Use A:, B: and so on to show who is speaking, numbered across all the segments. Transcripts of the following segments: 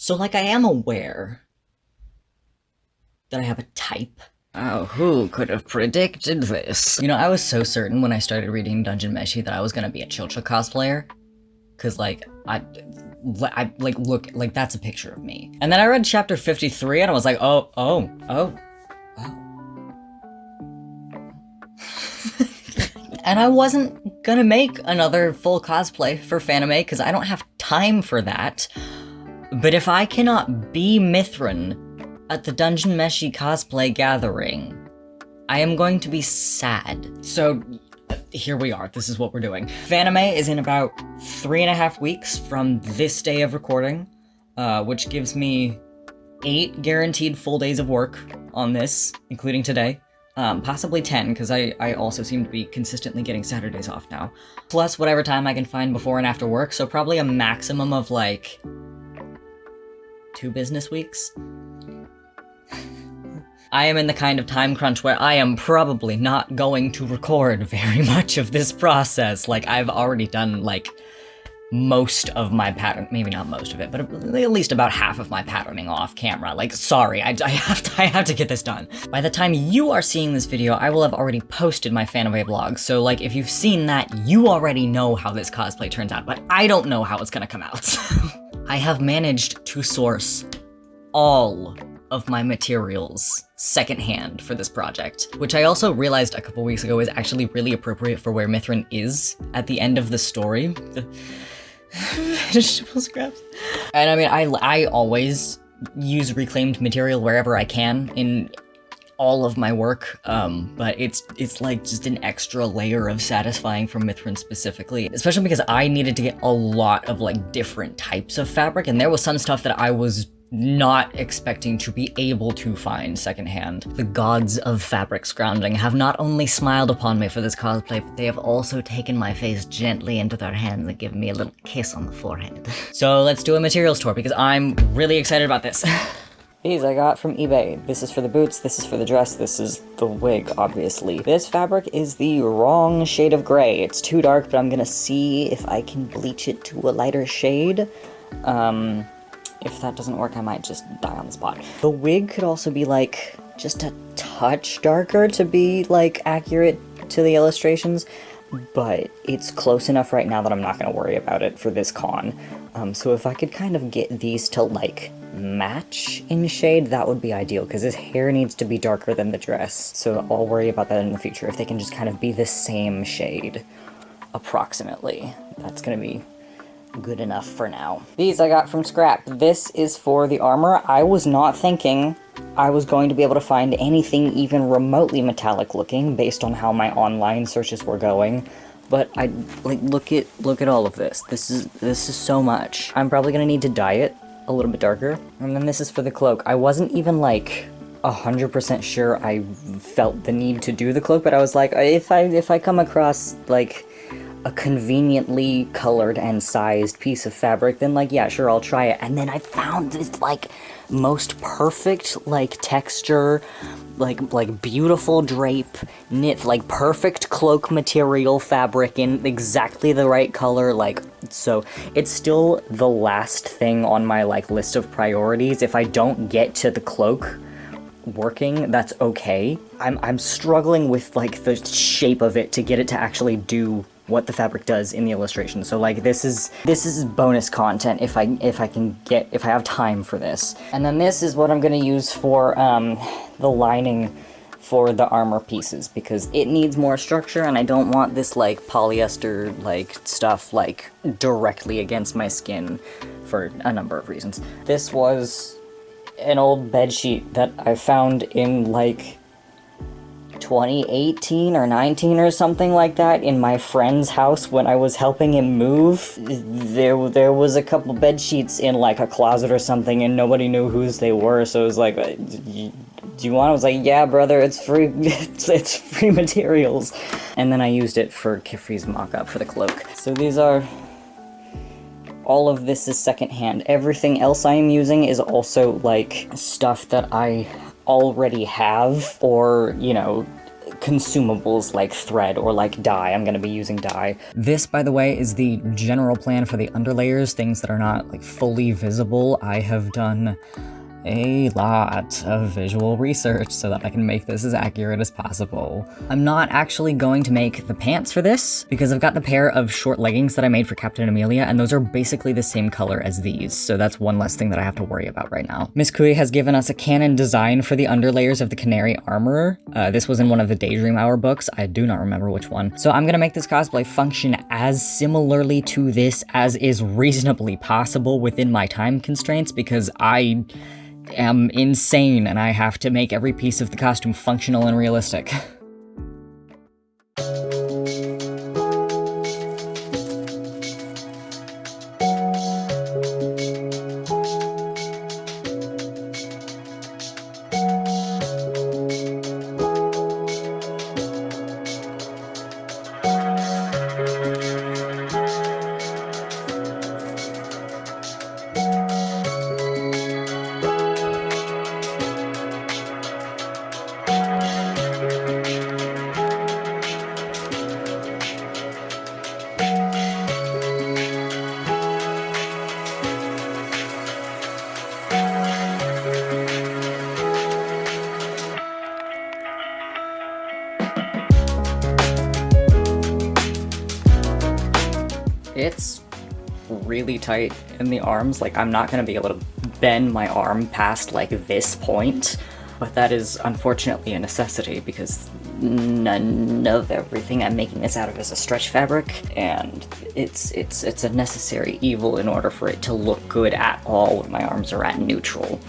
A: So like I am aware that I have a type.
B: Oh, who could have predicted this?
A: You know, I was so certain when I started reading Dungeon Meshi that I was gonna be a Chilcha cosplayer. Cause like, I like, look, like that's a picture of me. And then I read chapter 53 and I was like, oh. And I wasn't gonna make another full cosplay for Fanime because I don't have time for that. But if I cannot be Mithrun at the Dungeon Meshi cosplay gathering, I am going to be sad. So here we are, this is what we're doing. Fanime is in about 3.5 weeks from this day of recording, which gives me 8 guaranteed full days of work on this, including today. Possibly 10, because I also seem to be consistently getting Saturdays off now. Plus whatever time I can find before and after work, so probably a maximum of like 2 business weeks. I am in the kind of time crunch where I am probably not going to record very much of this process. Like, I've already done, like, most of my pattern, maybe not most of it, but at least about half of my patterning off camera. Like, sorry, I have to get this done. By the time you are seeing this video, I will have already posted my Fanaway vlog, so like, if you've seen that, you already know how this cosplay turns out, but I don't know how it's gonna come out. I have managed to source all of my materials secondhand for this project, which I also realized a couple weeks ago is actually really appropriate for where Mithrun is at the end of the story. Vegetable scraps. And I mean, I always use reclaimed material wherever I can in all of my work, but it's like just an extra layer of satisfying from Mithrun specifically, especially because I needed to get a lot of like different types of fabric, and there was some stuff that I was not expecting to be able to find secondhand. The gods of fabric scrounging have not only smiled upon me for this cosplay, but they have also taken my face gently into their hands and given me a little kiss on the forehead. So let's do a materials tour because I'm really excited about this. These I got from eBay. This is for the boots, this is for the dress, this is the wig, obviously. This fabric is the wrong shade of gray. It's too dark, but I'm gonna see if I can bleach it to a lighter shade. If that doesn't work, I might just die on the spot. The wig could also be, like, just a touch darker to be, like, accurate to the illustrations, but it's close enough right now that I'm not gonna worry about it for this con. So if I could kind of get these to, like, match in shade, that would be ideal, because his hair needs to be darker than the dress, so I'll worry about that in the future. If they can just kind of be the same shade, approximately, that's gonna be good enough for now. These I got from scrap. This is for the armor. I was not thinking I was going to be able to find anything even remotely metallic looking based on how my online searches were going, but I like look at all of this. This is so much. I'm probably gonna need to dye it a little bit darker. And then this is for the cloak. I wasn't even like 100% sure I felt the need to do the cloak, but I was like, if I come across like a conveniently colored and sized piece of fabric, then like, yeah, sure, I'll try it. And then I found this like most perfect like texture, like beautiful drape, knit, like perfect cloak material fabric in exactly the right color, like, so it's still the last thing on my like list of priorities. If I don't get to the cloak working, that's okay. I'm struggling with like the shape of it to get it to actually do what the fabric does in the illustration. So like this is bonus content if I have time for this. And then this is what I'm gonna use for the lining for the armor pieces, because it needs more structure and I don't want this like polyester like stuff like directly against my skin for a number of reasons. This was an old bedsheet that I found in like 2018 or 19 or something like that in my friend's house when I was helping him move. There was a couple bed sheets in like a closet or something and nobody knew whose they were, so it was like, do you want? I was like, yeah, brother, it's free, it's free materials. And then I used it for Kifri's mock-up for the cloak. So these are, all of this is secondhand. Everything else I am using is also like stuff that I already have, or, you know, consumables like thread or like dye. I'm gonna be using dye. This, by the way, is the general plan for the underlayers, things that are not like fully visible. I have done a lot of visual research so that I can make this as accurate as possible. I'm not actually going to make the pants for this because I've got the pair of short leggings that I made for Captain Amelia, and those are basically the same color as these, so that's one less thing that I have to worry about right now. Miss Kui has given us a canon design for the underlayers of the Canary Armorer. This was in one of the Daydream Hour books. I do not remember which one. So I'm gonna make this cosplay function as similarly to this as is reasonably possible within my time constraints, because I am insane and I have to make every piece of the costume functional and realistic. It's really tight in the arms. Like, I'm not gonna be able to bend my arm past like this point, but that is unfortunately a necessity because none of everything I'm making this out of is a stretch fabric, and it's a necessary evil in order for it to look good at all when my arms are at neutral,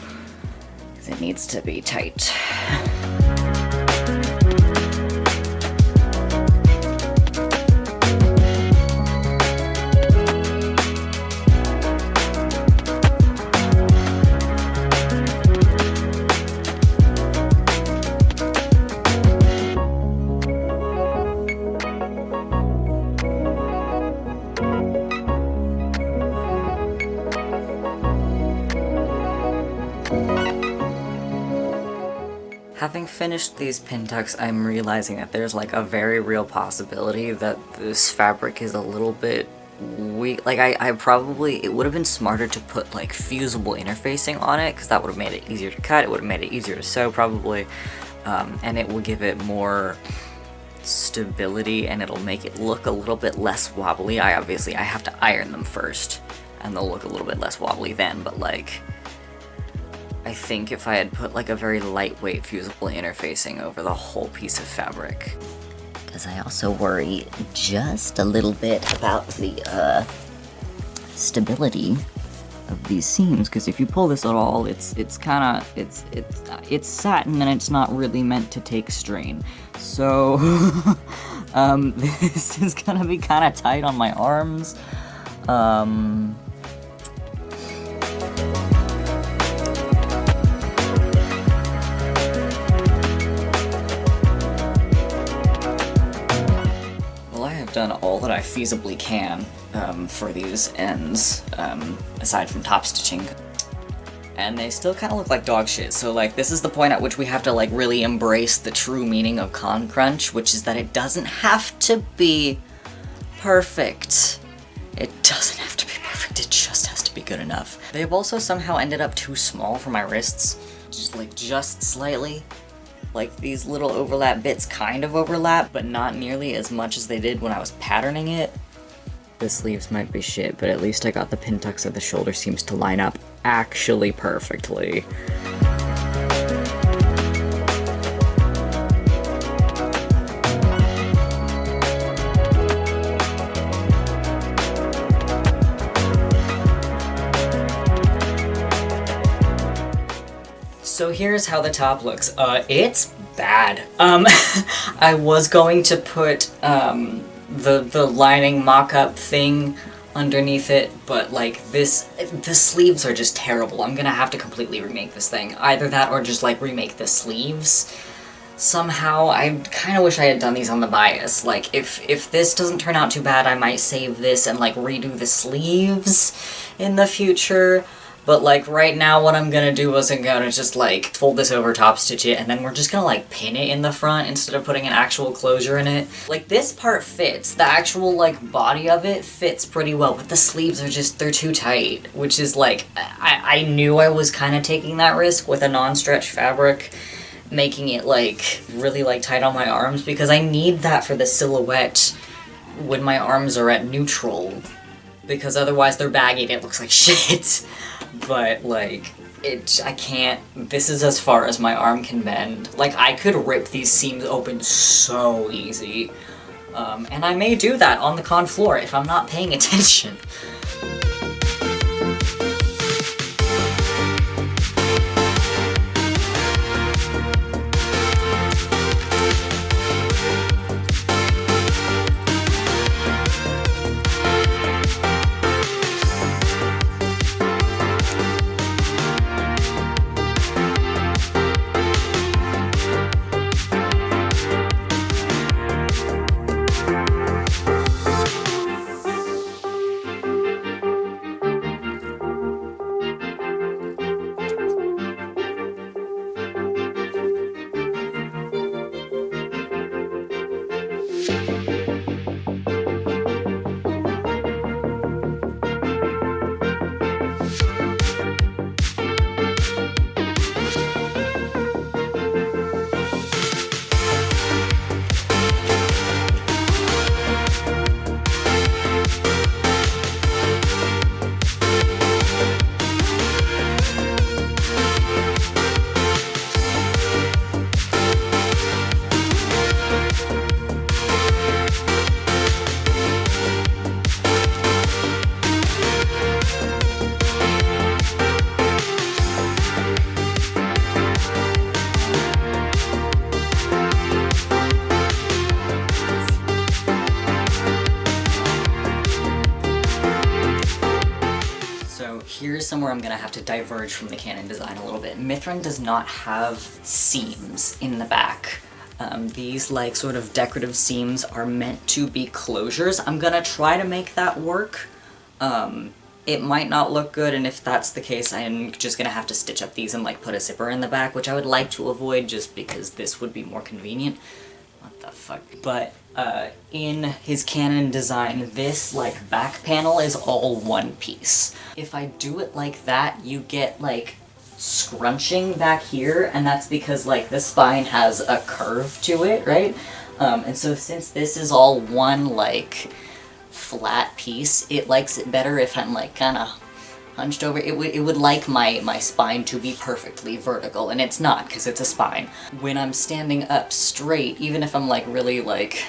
A: because it needs to be tight. Having finished these pin tucks, I'm realizing that there's like a very real possibility that this fabric is a little bit weak. Like, I probably, it would have been smarter to put like fusible interfacing on it, because that would have made it easier to cut, it would have made it easier to sew probably, and it will give it more stability and it'll make it look a little bit less wobbly. I have to iron them first and they'll look a little bit less wobbly then, but like, I think if I had put like a very lightweight fusible interfacing over the whole piece of fabric.
B: Because I also worry just a little bit about the stability of these seams. Because if you pull this at all, it's satin and it's not really meant to take strain. So this is gonna be kind of tight on my arms.
A: Done all that I feasibly can for these ends, aside from top stitching. And they still kind of look like dog shit, so like this is the point at which we have to like really embrace the true meaning of con crunch, which is that it doesn't have to be perfect. It doesn't have to be perfect, it just has to be good enough. They've also somehow ended up too small for my wrists, just slightly. Like, these little overlap bits kind of overlap, but not nearly as much as they did when I was patterning it. The sleeves might be shit, but at least I got the pin tucks at the shoulder seams to line up actually perfectly. So here's how the top looks. It's bad. I was going to put the lining mock-up thing underneath it, but like the sleeves are just terrible. I'm gonna have to completely remake this thing. Either that or just like remake the sleeves somehow. I kind of wish I had done these on the bias. Like, if this doesn't turn out too bad, I might save this and like redo the sleeves in the future. But like right now what I'm gonna do is I'm gonna just like fold this over, top stitch it, and then we're just gonna like pin it in the front instead of putting an actual closure in it. Like this part fits, the actual like body of it fits pretty well, but the sleeves are just, they're too tight, which is like, I knew I was kind of taking that risk with a non-stretch fabric, making it like really like tight on my arms, because I need that for the silhouette when my arms are at neutral, because otherwise they're baggy and it looks like shit. But like, I can't, this is as far as my arm can bend. Like I could rip these seams open so easy. And I may do that on the con floor if I'm not paying attention. Here's somewhere I'm gonna have to diverge from the canon design a little bit. Mithrun does not have seams in the back. These like sort of decorative seams are meant to be closures. I'm gonna try to make that work. It might not look good, and if that's the case, I'm just gonna have to stitch up these and like put a zipper in the back, which I would like to avoid just because this would be more convenient. What the fuck? But in his canon design, this like back panel is all one piece. If I do it like that, you get like scrunching back here, and that's because like the spine has a curve to it, right? And so since this is all one like flat piece, it likes it better if I'm like kind of hunched over. It would like my spine to be perfectly vertical, and it's not because it's a spine. When I'm standing up straight, even if I'm like really like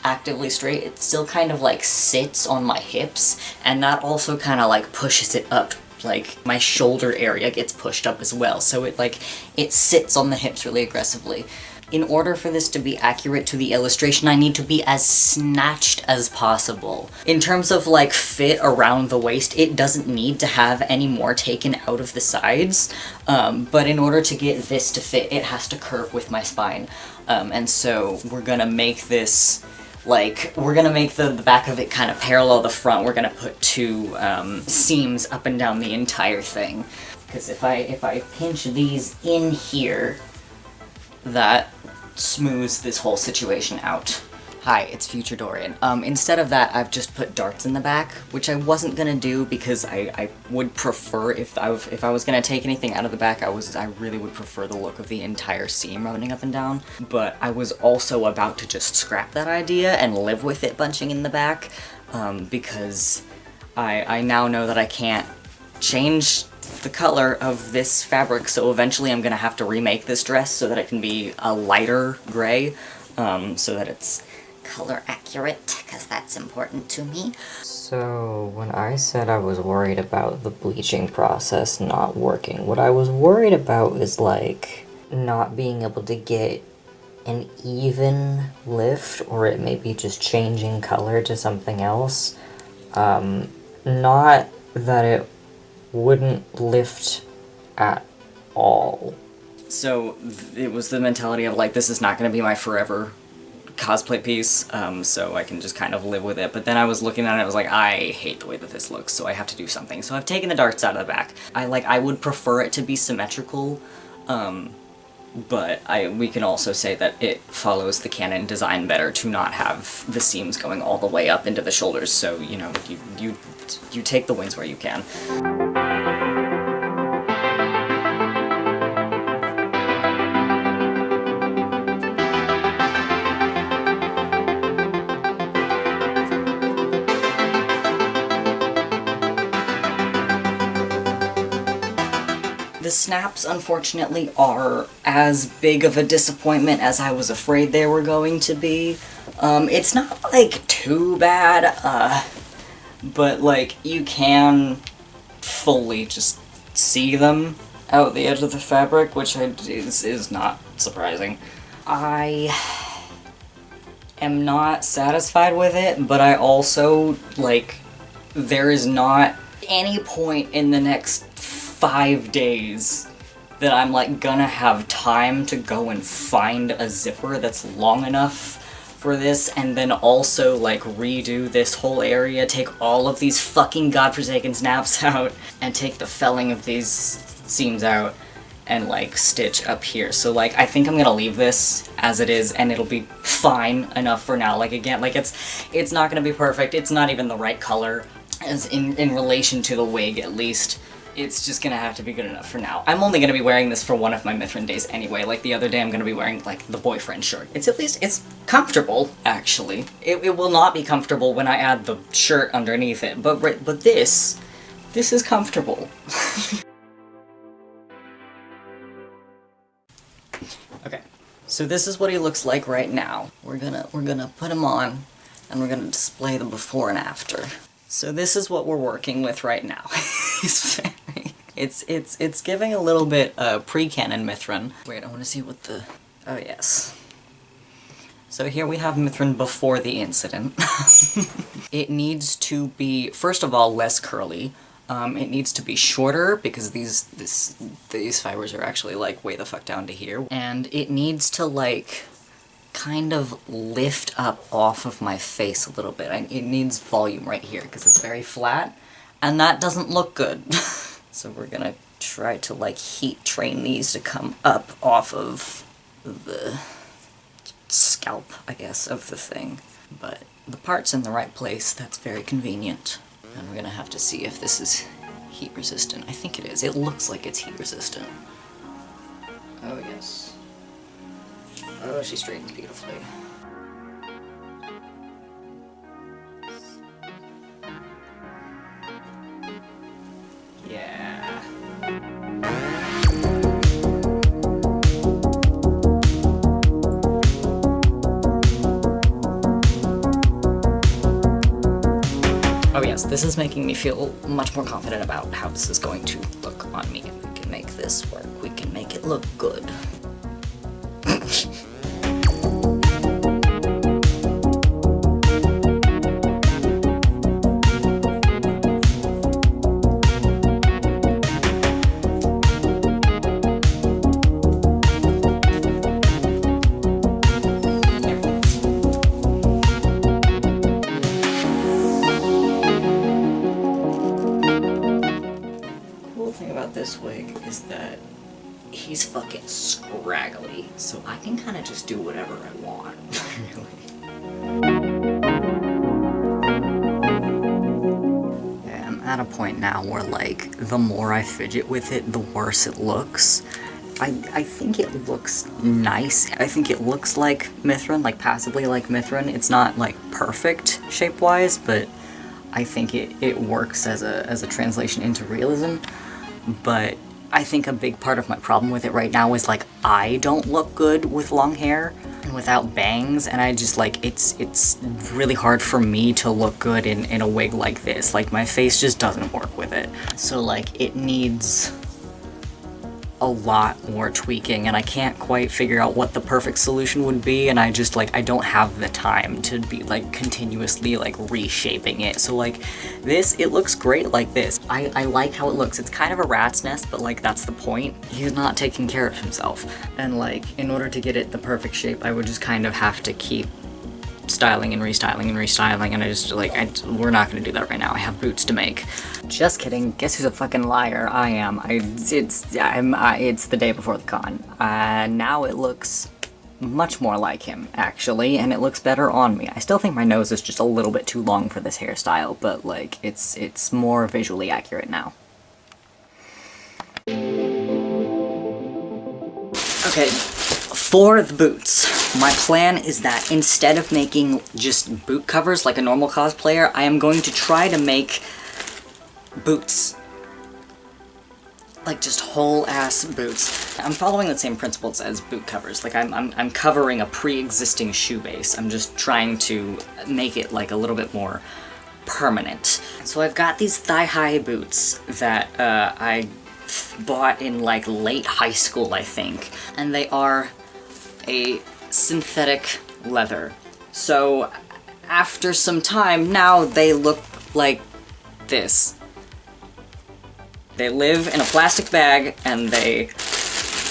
A: actively straight, it still kind of like sits on my hips, and that also kind of like pushes it up. Like my shoulder area gets pushed up as well, so it sits on the hips really aggressively. In order for this to be accurate to the illustration, I need to be as snatched as possible. In terms of like fit around the waist, it doesn't need to have any more taken out of the sides, but in order to get this to fit, it has to curve with my spine. And so we're gonna make this like, we're gonna make the back of it kind of parallel the front. We're gonna put two seams up and down the entire thing. Because if I pinch these in here, that smooths this whole situation out. Hi, it's Future Dorian. Instead of that, I've just put darts in the back, which I wasn't gonna do because I would prefer, if I was gonna take anything out of the back, I really would prefer the look of the entire seam running up and down. But I was also about to just scrap that idea and live with it bunching in the back, because I now know that I can't change the color of this fabric, so eventually I'm gonna have to remake this dress so that it can be a lighter gray, so that it's color accurate, because that's important to me.
B: So, when I said I was worried about the bleaching process not working, what I was worried about is, like, not being able to get an even lift, or it may be just changing color to something else. Not that it wouldn't lift at all.
A: So it was the mentality of like, this is not gonna be my forever cosplay piece, so I can just kind of live with it. But then I was looking at it, I was like, I hate the way that this looks, so I have to do something. So I've taken the darts out of the back. I would prefer it to be symmetrical, but we can also say that it follows the canon design better to not have the seams going all the way up into the shoulders, so, you know, you take the wins where you can. The snaps, unfortunately, are as big of a disappointment as I was afraid they were going to be. It's not, like, too bad, but, like, you can fully just see them out the edge of the fabric, which is not surprising. I am not satisfied with it, but I also, like, there is not any point in the next 5 days that I'm like gonna have time to go and find a zipper that's long enough for this, and then also like redo this whole area, take all of these fucking godforsaken snaps out, and take the felling of these seams out, and like stitch up here. So like I think I'm gonna leave this as it is, and it'll be fine enough for now. Like again, like it's not gonna be perfect, it's not even the right color, as in relation to the wig at least. It's just gonna have to be good enough for now. I'm only gonna be wearing this for one of my mithrun days anyway. Like the other day I'm gonna be wearing like the boyfriend shirt. It's at least, it's comfortable, actually. It will not be comfortable when I add the shirt underneath it, but this is comfortable. Okay, so this is what he looks like right now. We're gonna put him on, and we're gonna display the before and after. So this is what we're working with right now. It's giving a little bit pre-canon mithrun. Wait, I want to see what the... Oh yes. So here we have mithrun before the incident. It needs to be, first of all, less curly. It needs to be shorter because these fibers are actually like way the fuck down to here. And it needs to like kind of lift up off of my face a little bit. It needs volume right here because it's very flat, and that doesn't look good. So we're gonna try to like heat train these to come up off of the scalp, I guess, of the thing. But the part's in the right place, that's very convenient. And we're gonna have to see if this is heat resistant. I think it is. It looks like it's heat resistant. Oh yes. Oh, she straightens beautifully. Yeah. Oh yes, this is making me feel much more confident about how this is going to look on me. If we can make this work, we can make it look good. This wig is that he's fucking scraggly, so I can kind of just do whatever I want, really. I'm at a point now where, like, the more I fidget with it, the worse it looks. I think it looks nice. I think it looks like mithrun, like passively like mithrun. It's not, like, perfect shape-wise, but I think it works as a translation into realism. But I think a big part of my problem with it right now is, like, I don't look good with long hair and without bangs, and I just, like, it's really hard for me to look good in a wig like this. Like, my face just doesn't work with it. So, like, it needs a lot more tweaking, and I can't quite figure out what the perfect solution would be, and I just, like, I don't have the time to be, like, continuously, like, reshaping it. So, like, this, it looks great like this. I like how it looks. It's kind of a rat's nest, but, like, that's the point. He's not taking care of himself. And, like, in order to get it the perfect shape, I would just kind of have to keep styling and restyling and restyling, and I just, like, we're not gonna do that right now. I have boots to make. Just kidding. Guess who's a fucking liar? I am. It's the day before the con. Now it looks much more like him, actually, and it looks better on me. I still think my nose is just a little bit too long for this hairstyle, but, like, it's more visually accurate now. Okay, for the boots, my plan is that instead of making just boot covers like a normal cosplayer, I am going to try to make boots. Like, just whole-ass boots. I'm following the same principles as boot covers. Like, I'm covering a pre-existing shoe base. I'm just trying to make it, like, a little bit more permanent. So I've got these thigh-high boots that I bought in, like, late high school, I think. And they are a synthetic leather. So, after some time, now they look like this. They live in a plastic bag, and they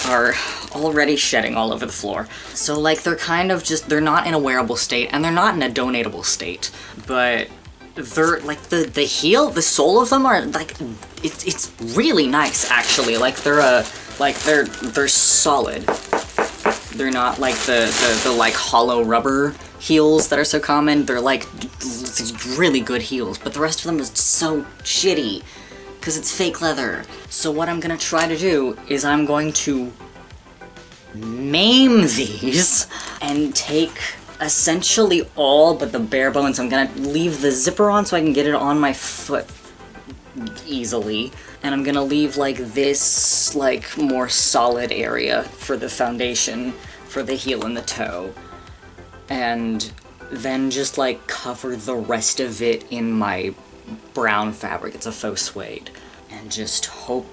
A: are already shedding all over the floor. So, like, they're kind of just, they're not in a wearable state, and they're not in a donatable state. But they're, like, the heel, the sole of them are, like, it's really nice, actually. Like, they're solid. They're not like the like, hollow rubber heels that are so common. They're, like, really good heels, but the rest of them is so shitty. Because it's fake leather. So what I'm gonna try to do is I'm going to maim these and take essentially all but the bare bones. I'm gonna leave the zipper on so I can get it on my foot easily. And I'm gonna leave, like, this, like, more solid area for the foundation, for the heel and the toe. And then just, like, cover the rest of it in my brown fabric. It's a faux suede. And just hope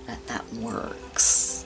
A: that that works.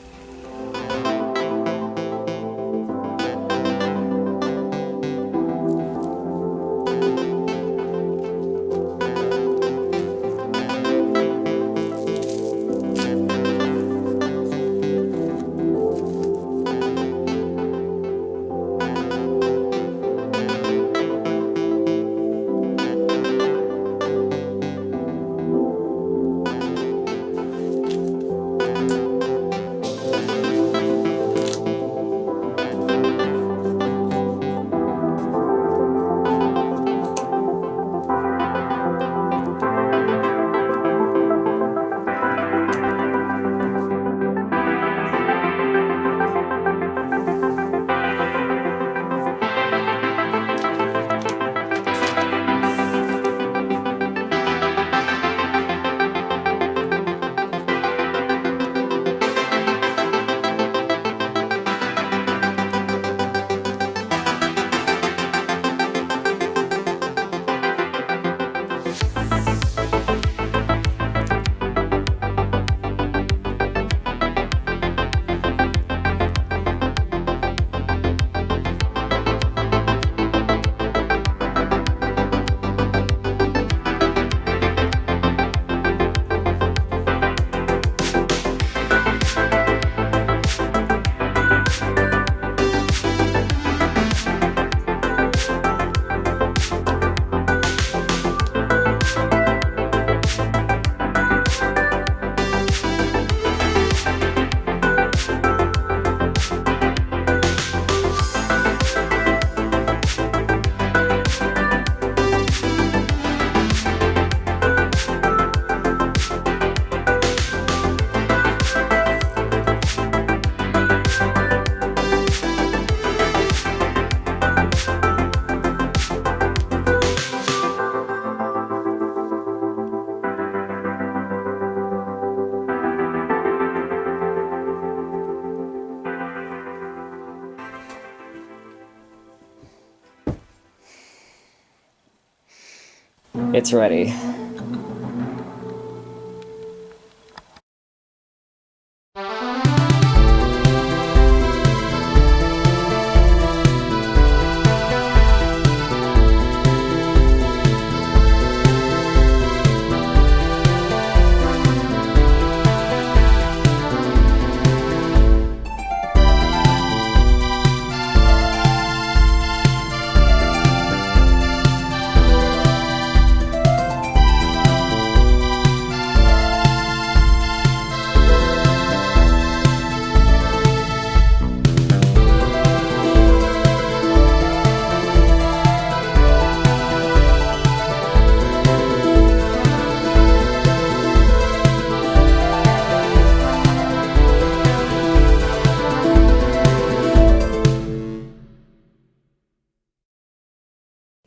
A: It's ready.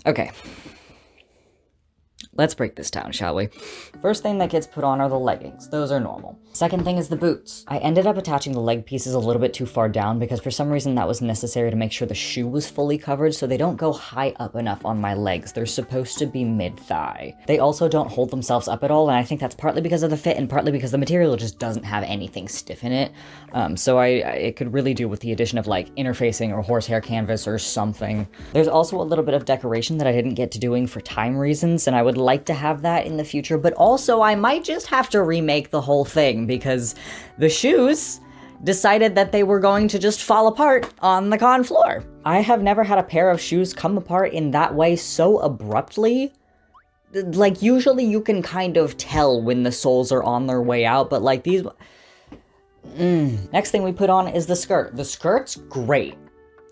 A: Okay. Let's break this down, shall we? First thing that gets put on are the leggings. Those are normal. Second thing is the boots. I ended up attaching the leg pieces a little bit too far down because for some reason that was necessary to make sure the shoe was fully covered, so they don't go high up enough on my legs. They're supposed to be mid-thigh. They also don't hold themselves up at all, and I think that's partly because of the fit and partly because the material just doesn't have anything stiff in it. So it could really do with the addition of like interfacing or horsehair canvas or something. There's also a little bit of decoration that I didn't get to doing for time reasons, and I would like to have that in the future, but also I might just have to remake the whole thing because the shoes decided that they were going to just fall apart on the con floor. I have never had a pair of shoes come apart in that way so abruptly. Like, usually you can kind of tell when the soles are on their way out, but like these... Next thing we put on is the skirt. The skirt's great.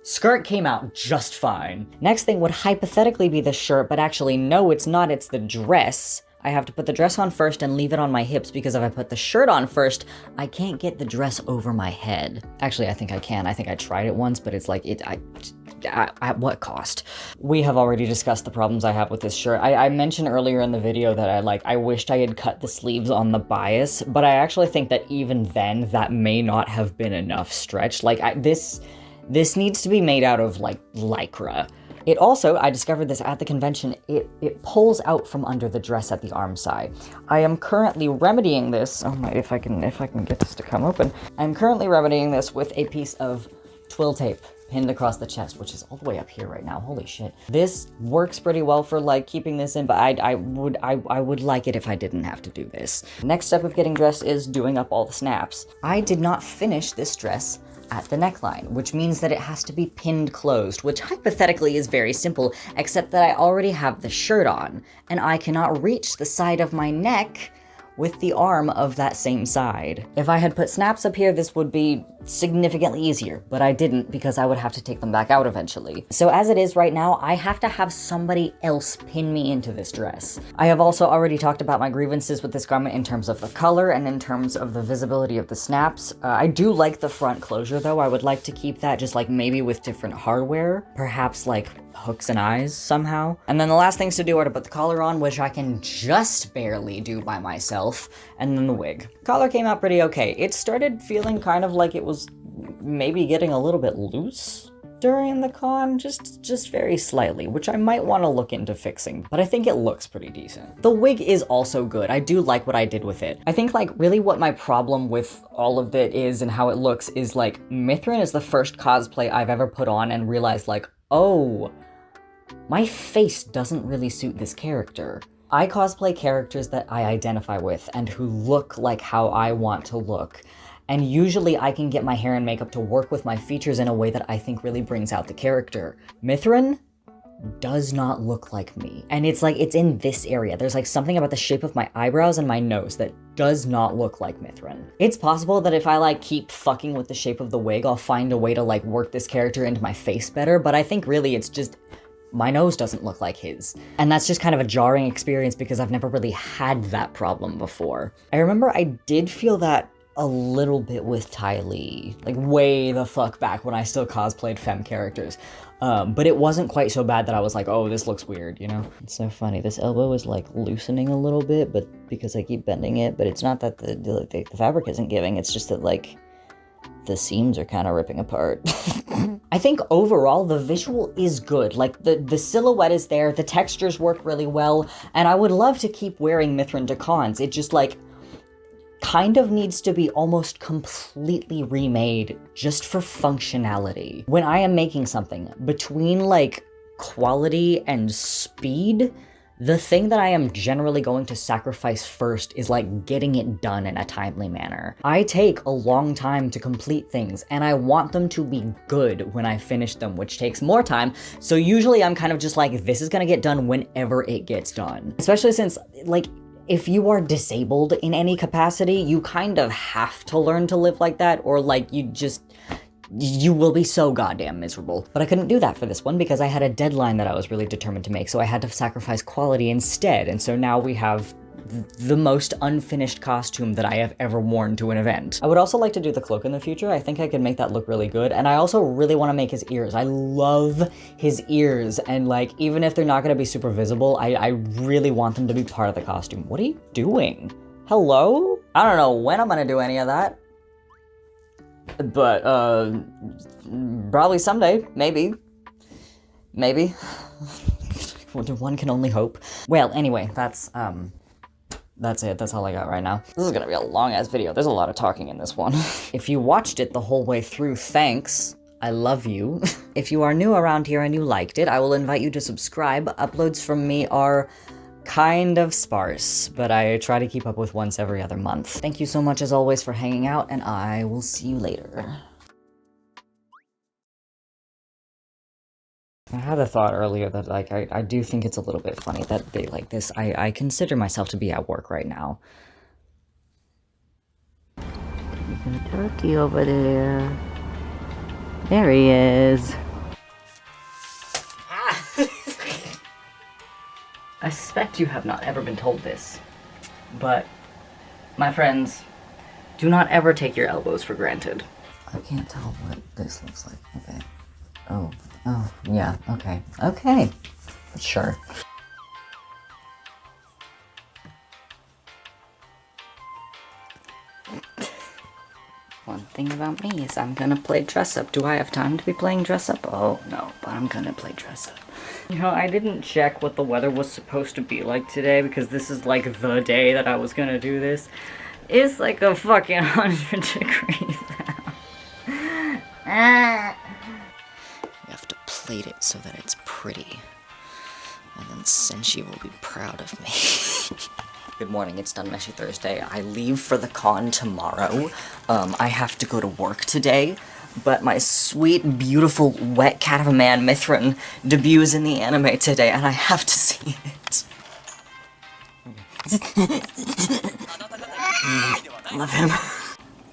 A: Skirt came out just fine. Next thing would hypothetically be the shirt, but actually no, it's not, it's the dress. I have to put the dress on first and leave it on my hips because if I put the shirt on first, I can't get the dress over my head. Actually, I think I can. I think I tried it once, but it's like, at what cost? We have already discussed the problems I have with this shirt. I mentioned earlier in the video that I wished I had cut the sleeves on the bias, but I actually think that even then, that may not have been enough stretch. Like, this needs to be made out of, like, Lycra. It also, I discovered this at the convention, it pulls out from under the dress at the arm side. I am currently remedying this, oh my, if I can get this to come open. I'm currently remedying this with a piece of twill tape pinned across the chest, which is all the way up here right now, holy shit. This works pretty well for, like, keeping this in, but I would like it if I didn't have to do this. Next step of getting dressed is doing up all the snaps. I did not finish this dress at the neckline, which means that it has to be pinned closed, which hypothetically is very simple, except that I already have the shirt on, and I cannot reach the side of my neck with the arm of that same side. If I had put snaps up here, this would be significantly easier, but I didn't because I would have to take them back out eventually. So as it is right now, I have to have somebody else pin me into this dress. I have also already talked about my grievances with this garment in terms of the color and in terms of the visibility of the snaps. I do like the front closure though. I would like to keep that just like maybe with different hardware, perhaps like hooks and eyes somehow. And then the last things to do are to put the collar on, which I can just barely do by myself, and then the wig. Collar came out pretty okay. It started feeling kind of like it was maybe getting a little bit loose during the con, just very slightly, which I might want to look into fixing, but I think it looks pretty decent. The wig is also good. I do like what I did with it. I think like really what my problem with all of it is and how it looks is like Mithrun is the first cosplay I've ever put on and realized like, oh, my face doesn't really suit this character. I cosplay characters that I identify with and who look like how I want to look. And usually I can get my hair and makeup to work with my features in a way that I think really brings out the character. Mithrun does not look like me. And it's like, it's in this area. There's like something about the shape of my eyebrows and my nose that does not look like Mithrun. It's possible that if I like keep fucking with the shape of the wig, I'll find a way to like work this character into my face better, but I think really it's just, my nose doesn't look like his. And that's just kind of a jarring experience because I've never really had that problem before. I remember I did feel that a little bit with Ty Lee, like way the fuck back when I still cosplayed femme characters. But it wasn't quite so bad that I was like, oh, this looks weird, you know? It's so funny. This elbow is like loosening a little bit, but because I keep bending it, but it's not that the fabric isn't giving, it's just that like the seams are kind of ripping apart. I think overall the visual is good. Like the silhouette is there, the textures work really well, and I would love to keep wearing Mithrun to cons. It just like kind of needs to be almost completely remade just for functionality. When I am making something, between like quality and speed, the thing that I am generally going to sacrifice first is like getting it done in a timely manner. I take a long time to complete things and I want them to be good when I finish them, which takes more time. So usually I'm kind of just like, this is gonna get done whenever it gets done. Especially since like, if you are disabled in any capacity, you kind of have to learn to live like that, or like you will be so goddamn miserable. But I couldn't do that for this one because I had a deadline that I was really determined to make, so I had to sacrifice quality instead. And so now we have the most unfinished costume that I have ever worn to an event. I would also like to do the cloak in the future. I think I could make that look really good. And I also really want to make his ears. I love his ears. And like, even if they're not going to be super visible, I really want them to be part of the costume. What are you doing? Hello? I don't know when I'm going to do any of that. But, probably someday. Maybe. Maybe. One can only hope. Well, anyway, that's it. That's all I got right now. This is gonna be a long-ass video. There's a lot of talking in this one. If you watched it the whole way through, thanks. I love you. If you are new around here and you liked it, I will invite you to subscribe. Uploads from me are kind of sparse, but I try to keep up with once every other month. Thank you so much as always for hanging out, and I will see you later. I had a thought earlier that, like, I do think it's a little bit funny that they like this. I consider myself to be at work right now. There's a turkey over there. There he is. I suspect you have not ever been told this, but, my friends, do not ever take your elbows for granted. I can't tell what this looks like. Okay. Oh, yeah, okay. Okay. Sure. One thing about me is I'm gonna play dress up. Do I have time to be playing dress up? Oh, no, but I'm gonna play dress up. You know, I didn't check what the weather was supposed to be like today because this is like the day that I was gonna do this. It's like a fucking 100 degrees out. We have to plate it so that it's pretty. And then Senshi will be proud of me. Good morning, it's Done Meshi Thursday. I leave for the con tomorrow. I have to go to work today, but my sweet, beautiful, wet cat of a man, Mithrun, debuts in the anime today, and I have to see it. Love him.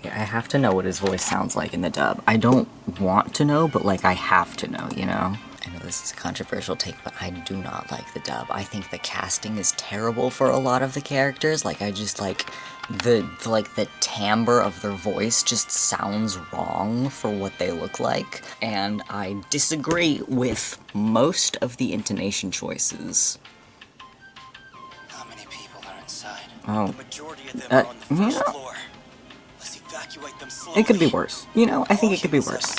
A: Yeah, I have to know what his voice sounds like in the dub. I don't want to know, but like I have to know, you know? I know this is a controversial take, but I do not like the dub. I think the casting is terrible for a lot of the characters. Like, I just like the timbre of their voice just sounds wrong for what they look like. And I disagree with most of the intonation choices.
C: How many people are inside?
A: Oh.
C: The majority of them are on the first floor. Let's evacuate them slowly.
A: It could be worse. You know, I think it could be worse.